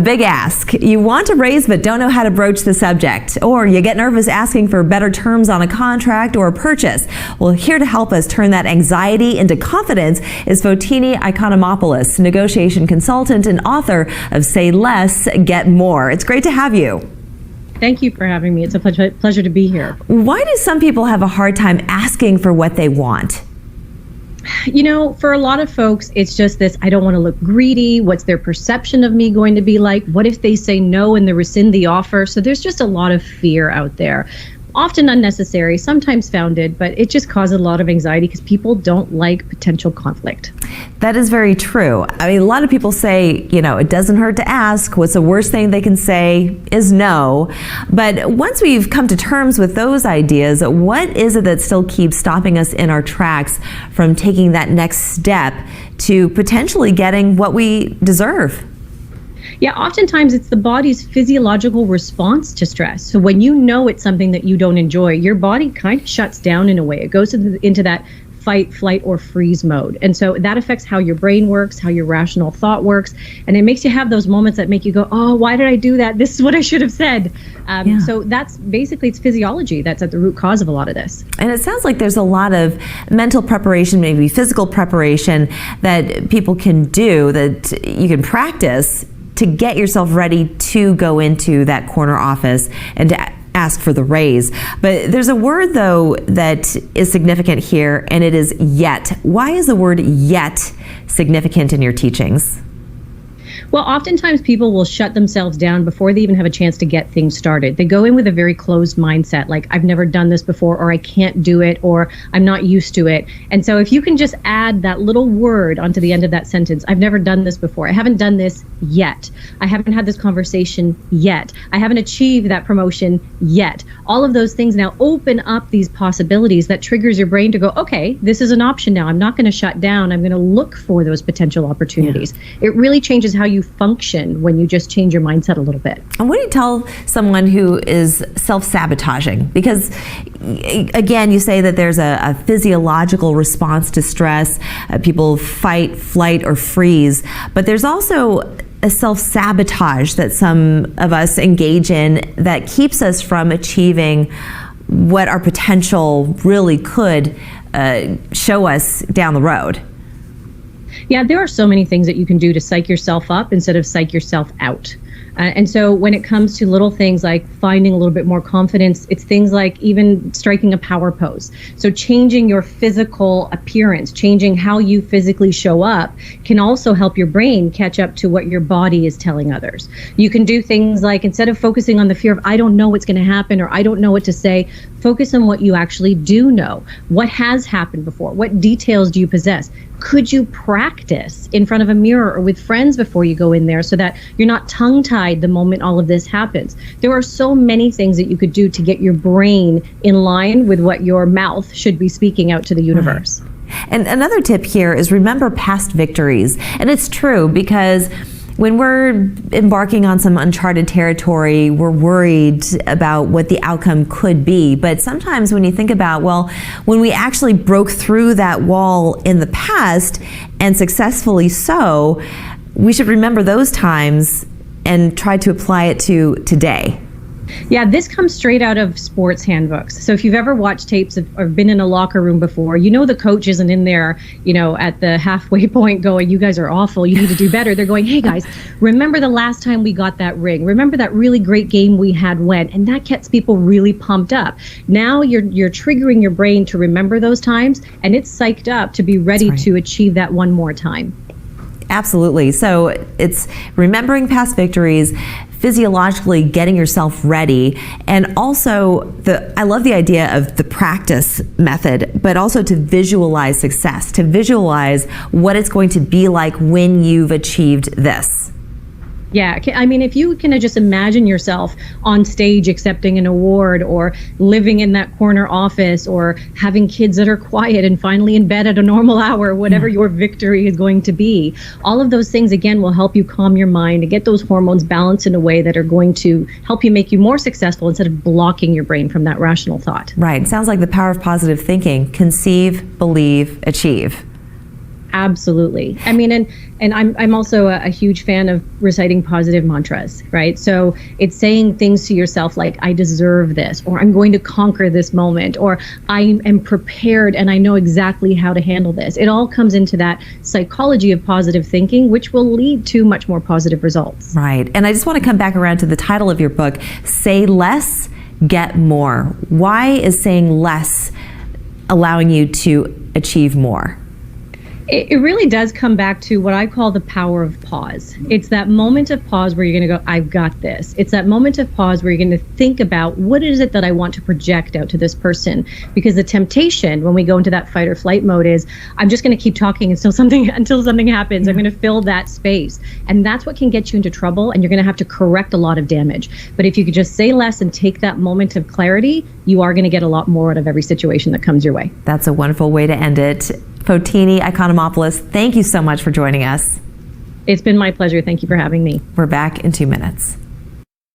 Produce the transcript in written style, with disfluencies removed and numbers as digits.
big ask. You want to raise but don't know how to broach the subject, or you get nervous asking for better terms on a contract or a purchase. Well, here to help us turn that anxiety into confidence is Fotini Iconomopoulos, negotiation consultant and author of Say Less, Get More. It's great to have you. Thank you for having me. It's a pleasure to be here. Why do some people have a hard time asking for what they want? You know, for a lot of folks, it's just this, I don't want to look greedy. What's their perception of me going to be like? What if they say no and they rescind the offer? So there's just a lot of fear out there. Often unnecessary, sometimes founded, but it just causes a lot of anxiety because people don't like potential conflict. That is very true. I mean, a lot of people say, you know, it doesn't hurt to ask. What's the worst thing they can say is no. But once we've come to terms with those ideas, what is it that still keeps stopping us in our tracks from taking that next step to potentially getting what we deserve? Yeah, oftentimes it's the body's physiological response to stress. So when you know it's something that you don't enjoy, your body kind of shuts down in a way. It goes into that fight, flight, or freeze mode. And so that affects how your brain works, how your rational thought works. And it makes you have those moments that make you go, oh, why did I do that? This is what I should have said. So that's basically, it's physiology that's at the root cause of a lot of this. And it sounds like there's a lot of mental preparation, maybe physical preparation that people can do, that you can practice to get yourself ready to go into that corner office and to ask for the raise. But there's a word, though, that is significant here, and it is yet. Why is the word yet significant in your teachings? Well, oftentimes people will shut themselves down before they even have a chance to get things started. They go in with a very closed mindset, like I've never done this before, or I can't do it, or I'm not used to it. And so if you can just add that little word onto the end of that sentence, I've never done this before, I haven't done this yet, I haven't had this conversation yet, I haven't achieved that promotion yet. All of those things now open up these possibilities that triggers your brain to go, okay, this is an option now. I'm not going to shut down. I'm going to look for those potential opportunities. Yeah. It really changes how you function when you just change your mindset a little bit. And what do you tell someone who is self-sabotaging? Because again, you say that there's a physiological response to stress. People fight, flight, or freeze. But there's also a self-sabotage that some of us engage in that keeps us from achieving what our potential really could show us down the road. Yeah, there are so many things that you can do to psych yourself up instead of psych yourself out. And so when it comes to little things like finding a little bit more confidence, it's things like even striking a power pose. So changing your physical appearance, changing how you physically show up can also help your brain catch up to what your body is telling others. You can do things like, instead of focusing on the fear of, I don't know what's going to happen, or I don't know what to say, focus on what you actually do know. What has happened before? What details do you possess? Could you practice in front of a mirror or with friends before you go in there so that you're not tongue-tied the moment all of this happens? There are so many things that you could do to get your brain in line with what your mouth should be speaking out to the universe. Right. And another tip here is remember past victories. And it's true, because when we're embarking on some uncharted territory, we're worried about what the outcome could be. But sometimes when you think about, well, when we actually broke through that wall in the past, and successfully so, we should remember those times and try to apply it to today. Yeah, this comes straight out of sports handbooks. So if you've ever watched tapes or been in a locker room before, you know the coach isn't in there, you know, at the halfway point going, you guys are awful, you need to do better. They're going, hey guys, remember the last time we got that ring? Remember that really great game we had when? And that gets people really pumped up. Now you're triggering your brain to remember those times, and it's psyched up to be ready to achieve that one more time. Absolutely. So it's remembering past victories, physiologically getting yourself ready, and also I love the idea of the practice method, but also to visualize success, to visualize what it's going to be like when you've achieved this. Yeah, I mean, if you can just imagine yourself on stage accepting an award, or living in that corner office, or having kids that are quiet and finally in bed at a normal hour, whatever your victory is going to be, all of those things, again, will help you calm your mind and get those hormones balanced in a way that are going to help you make you more successful instead of blocking your brain from that rational thought. Right. Sounds like the power of positive thinking. Conceive, believe, achieve. Absolutely. I mean, and I'm also a huge fan of reciting positive mantras, right? So it's saying things to yourself like, I deserve this, or I'm going to conquer this moment, or I am prepared and I know exactly how to handle this. It all comes into that psychology of positive thinking, which will lead to much more positive results. Right. And I just want to come back around to the title of your book, Say Less, Get More. Why is saying less allowing you to achieve more? It really does come back to what I call the power of pause. It's that moment of pause where you're going to go, I've got this. It's that moment of pause where you're going to think about what is it that I want to project out to this person? Because the temptation when we go into that fight or flight mode is, I'm just going to keep talking until something happens. I'm going to fill that space. And that's what can get you into trouble. And you're going to have to correct a lot of damage. But if you could just say less and take that moment of clarity, you are going to get a lot more out of every situation that comes your way. That's a wonderful way to end it. Fotini, Iconomopoulos, thank you so much for joining us. It's been my pleasure. Thank you for having me. We're back in 2 minutes.